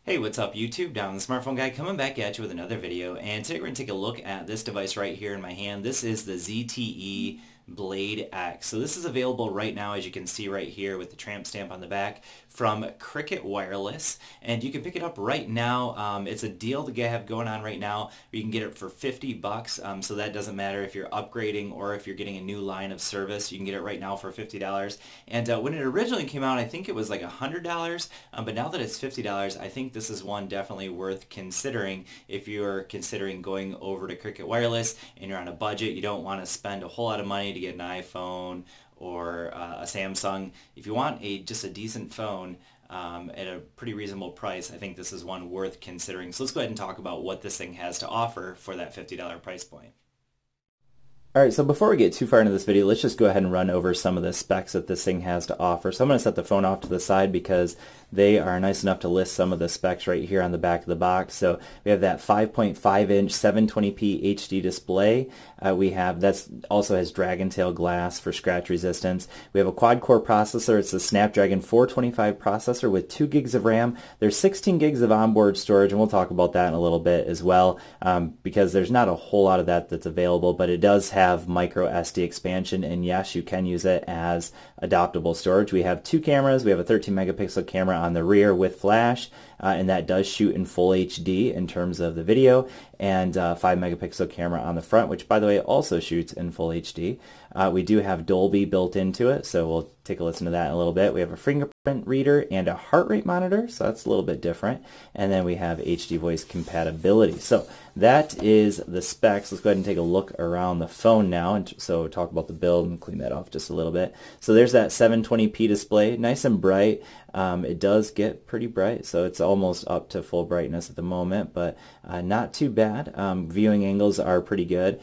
Hey, what's up YouTube? Down the Smartphone Guy coming back at you with another video, and today we're going to take a look at this device right here in my hand. This is the ZTE Blade X. So this is available right now, as you can see right here with the tramp stamp on the back, from Cricket Wireless, and you can pick it up right now. It's a deal that I have going on right now. You can get it for 50 bucks, so that doesn't matter if you're upgrading or if you're getting a new line of service. You can get it right now for $50. And when it originally came out, I think it was like $100, but now that it's $50, I think this is one definitely worth considering if you're considering going over to Cricket Wireless and you're on a budget. You don't want to spend a whole lot of money to get an iPhone or a Samsung. If you want just a decent phone at a pretty reasonable price, I think this is one worth considering. So let's go ahead and talk about what this thing has to offer for that $50 price point. Alright, so before we get too far into this video, let's just go ahead and run over some of the specs that this thing has to offer. So I'm going to set the phone off to the side because they are nice enough to list some of the specs right here on the back of the box. So we have that 5.5-inch 720p HD display. That also has dragon tail glass for scratch resistance. We have a quad-core processor. It's a Snapdragon 425 processor with 2 gigs of RAM. There's 16 gigs of onboard storage, and we'll talk about that in a little bit as well, because there's not a whole lot of that that's available, but it does have micro SD expansion, and yes, you can use it as adaptable storage. We have 2 cameras. We have a 13 megapixel camera on the rear with flash, and that does shoot in full HD in terms of the video, and 5 megapixel camera on the front, which by the way also shoots in full HD. We do have Dolby built into it, so we'll take a listen to that in a little bit. We have a fingerprint reader and a heart rate monitor, so that's a little bit different. And then we have HD voice compatibility. So that is the specs. Let's go ahead and take a look around the phone now, and so talk about the build and clean that off just a little bit. So there's that 720p display, nice and bright. It does get pretty bright, so it's almost up to full brightness at the moment, but not too bad. Viewing angles are pretty good.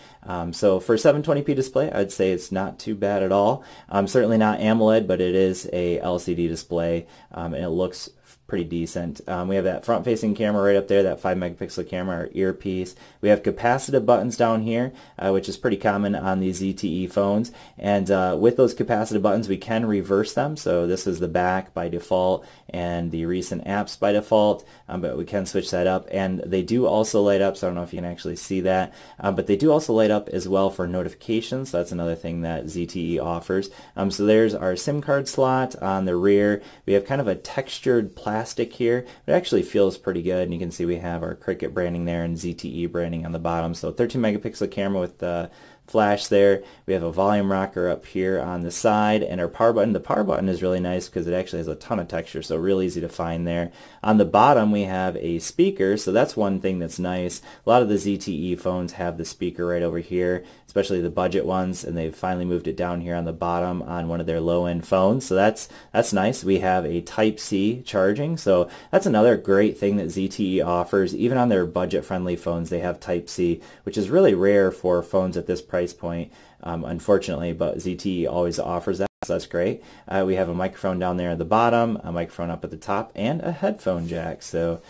So for 720p display, I'd say it's not too bad at all. Certainly not AMOLED, but it is a LCD display, and it looks pretty decent. We have that front-facing camera right up there, that 5 megapixel camera, our earpiece. We have capacitive buttons down here, which is pretty common on these ZTE phones. And with those capacitive buttons, we can reverse them. So this is the back by default and the recent apps by default, but we can switch that up. And they do also light up, so I don't know if you can actually see that, but they do also light up as well for notifications. So that's another thing that ZTE offers. So there's our SIM card slot on the rear. We have kind of a textured plastic here. It actually feels pretty good, and you can see we have our Cricket branding there and ZTE branding on the bottom. So 13 megapixel camera with the flash there. We have a volume rocker up here on the side, and our power button. The power button is really nice because it actually has a ton of texture, so real easy to find there. On the bottom we have a speaker, so that's one thing that's nice. A lot of the ZTE phones have the speaker right over here, especially the budget ones, and they've finally moved it down here on the bottom on one of their low-end phones, so that's nice. We have a Type-C charging, so that's another great thing that ZTE offers. Even on their budget-friendly phones, they have Type-C, which is really rare for phones at this price point, unfortunately, but ZTE always offers that, so that's great. We have a microphone down there at the bottom, a microphone up at the top, and a headphone jack, so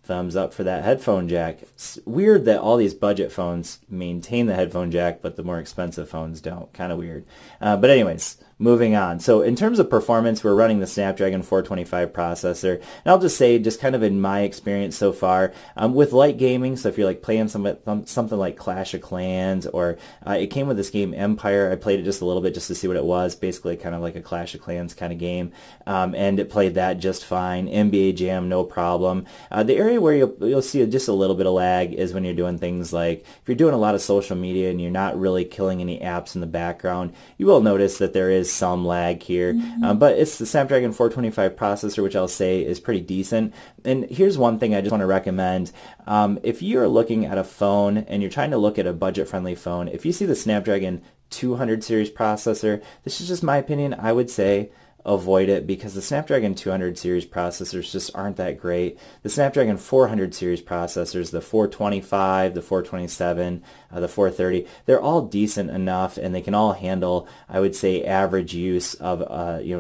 thumbs up for that headphone jack. It's weird that all these budget phones maintain the headphone jack, but the more expensive phones don't. Kind of weird. But anyways, moving on. So in terms of performance, we're running the Snapdragon 425 processor. And I'll just say, just kind of in my experience so far, with light gaming, so if you're like playing something like Clash of Clans, or it came with this game Empire. I played it just a little bit just to see what it was. Basically kind of like a Clash of Clans kind of game. And it played that just fine. NBA Jam, no problem. The area where you'll see just a little bit of lag is when you're doing things like, if you're doing a lot of social media and you're not really killing any apps in the background, you will notice that there is some lag here, but it's the Snapdragon 425 processor, which I'll say is pretty decent. And here's one thing I just want to recommend. If you're looking at a phone and you're trying to look at a budget-friendly phone, if you see the Snapdragon 200 series processor, this is just my opinion, I would say avoid it, because the Snapdragon 200 series processors just aren't that great. The Snapdragon 400 series processors, the 425, the 427, the 430, they're all decent enough, and they can all handle, I would say, average use of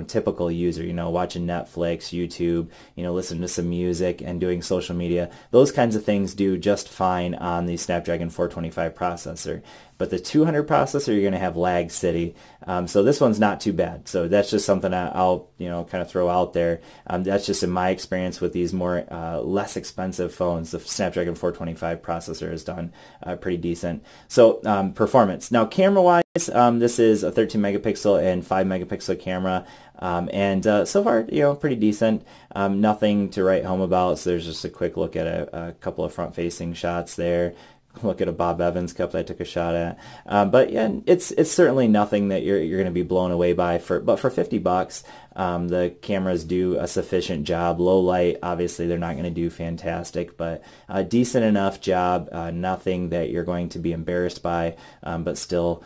typical user, watching Netflix, YouTube, listening to some music and doing social media. Those kinds of things do just fine on the Snapdragon 425 processor. But the 200 processor, you're going to have lag city. So this one's not too bad. So that's just something I'll kind of throw out there. That's just in my experience with these more less expensive phones. The Snapdragon 425 processor has done pretty decent. So performance. Now camera wise, this is a 13 megapixel and 5 megapixel camera. And so far, pretty decent. Nothing to write home about. So there's just a quick look at a couple of front-facing shots there. Look at a Bob Evans cup that I took a shot at. But yeah, it's certainly nothing that you're going to be blown away by. But for $50, the cameras do a sufficient job. Low light, obviously, they're not going to do fantastic, but a decent enough job. Nothing that you're going to be embarrassed by, but still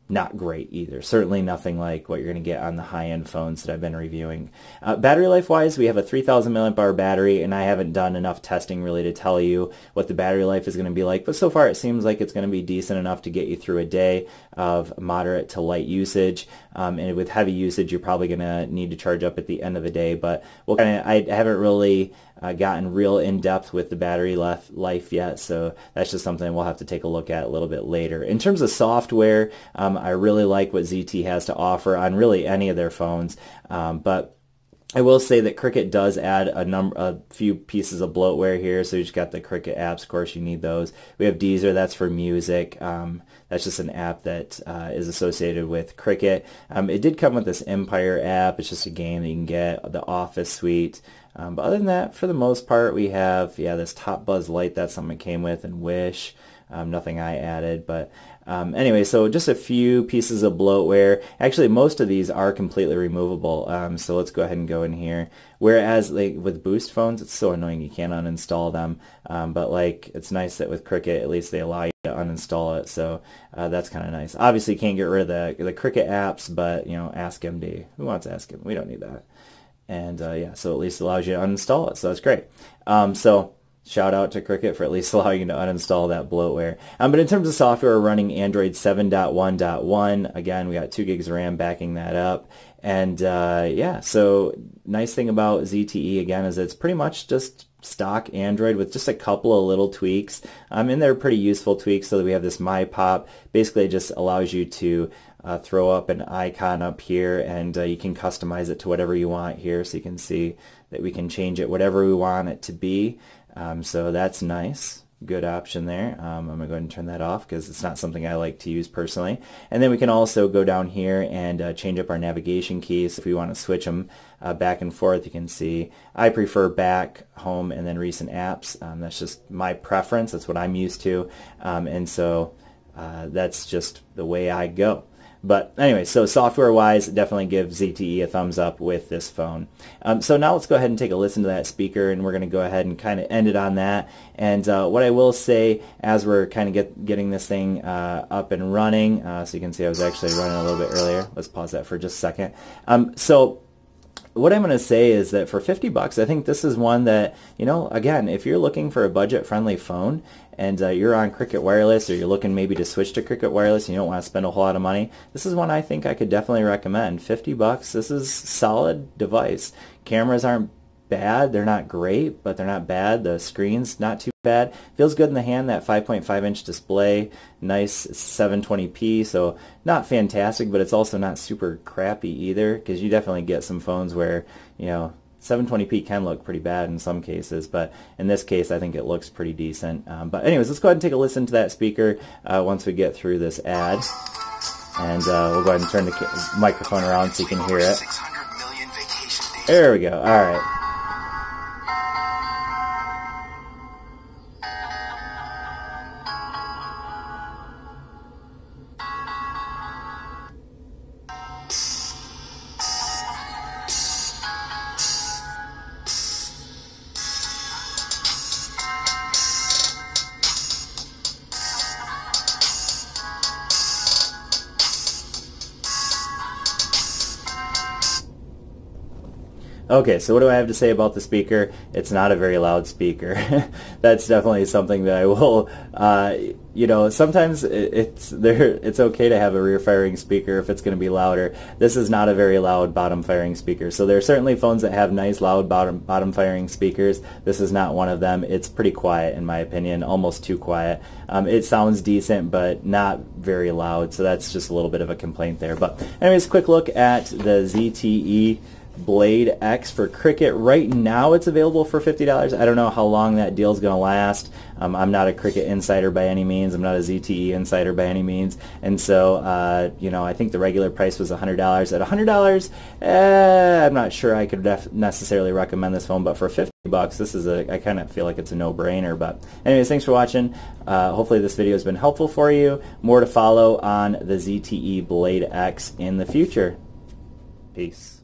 not great either. Certainly nothing like what you're going to get on the high-end phones that I've been reviewing. Battery life-wise, we have a 3,000 milliamp hour battery, and I haven't done enough testing really to tell you what the battery life is going to be like, but so far it seems like it's going to be decent enough to get you through a day of moderate to light usage. And with heavy usage, you're probably going to need to charge up at the end of the day, but I haven't really gotten real in-depth with the battery life yet, so that's just something we'll have to take a look at a little bit later. In terms of software, I really like what ZTE has to offer on really any of their phones, but I will say that Cricket does add a few pieces of bloatware here. So you just got the Cricket apps. Of course, you need those. We have Deezer. That's for music. That's just an app that is associated with Cricket. It did come with this Empire app. It's just a game that you can get. The Office suite. But other than that, for the most part, we have this Top Buzz Light. That's something it came with, and Wish. Nothing I added, but anyway, so just a few pieces of bloatware. Actually, most of these are completely removable, so let's go ahead and go in here. Whereas with Boost phones, it's so annoying you can't uninstall them, but it's nice that with Cricket, at least they allow you to uninstall it, so that's kind of nice. Obviously, you can't get rid of the Cricket apps, but Ask MD. Who wants Ask MD? We don't need that. And yeah, so at least it allows you to uninstall it, so that's great. So shout out to Cricket for at least allowing you to uninstall that bloatware. But in terms of software, we're running Android 7.1.1. Again, we got 2 gigs of RAM backing that up. And yeah, so nice thing about ZTE, again, is it's pretty much just stock Android with just a couple of little tweaks. And they're pretty useful tweaks. So that we have this My Pop. Basically, it just allows you to throw up an icon up here, and you can customize it to whatever you want here. So you can see that we can change it whatever we want it to be. So that's nice. Good option there. I'm going to go ahead and turn that off because it's not something I like to use personally. And then we can also go down here and change up our navigation keys. If we want to switch them back and forth, you can see I prefer back, home, and then recent apps. That's just my preference. That's what I'm used to. And so that's just the way I go. But anyway, so software-wise, definitely give ZTE a thumbs up with this phone. So now let's go ahead and take a listen to that speaker, and we're going to go ahead and kind of end it on that. And what I will say, as we're kind of getting this thing up and running, so you can see I was actually running a little bit earlier. Let's pause that for just a second. So what I'm going to say is that for $50, I think this is one that, again, if you're looking for a budget-friendly phone and you're on Cricket Wireless, or you're looking maybe to switch to Cricket Wireless and you don't want to spend a whole lot of money, this is one I think I could definitely recommend. $50, this is a solid device. Cameras aren't bad. They're not great, but they're not bad. The screen's not too bad. Feels good in the hand, that 5.5-inch display. Nice 720p, so not fantastic, but it's also not super crappy either, because you definitely get some phones where, 720p can look pretty bad in some cases, but in this case I think it looks pretty decent. But anyways, let's go ahead and take a listen to that speaker once we get through this ad. And we'll go ahead and turn the microphone around so you can hear it. There we go. All right. Okay, so what do I have to say about the speaker? It's not a very loud speaker. That's definitely something that I will, you know, sometimes it's okay to have a rear firing speaker if it's going to be louder. This is not a very loud bottom firing speaker. So there are certainly phones that have nice loud bottom firing speakers. This is not one of them. It's pretty quiet in my opinion, almost too quiet. It sounds decent but not very loud, so that's just a little bit of a complaint there. But anyways, quick look at the ZTE Blade X for Cricket. Right now it's available for $50. I don't know how long that deal is going to last. I'm not a Cricket insider by any means. I'm not a ZTE insider by any means. And so, you know, I think the regular price was $100. At $100, I'm not sure I could necessarily recommend this phone, but for $50, this is I kind of feel like it's a no-brainer. But anyways, thanks for watching. Hopefully this video has been helpful for you. More to follow on the ZTE Blade X in the future. Peace.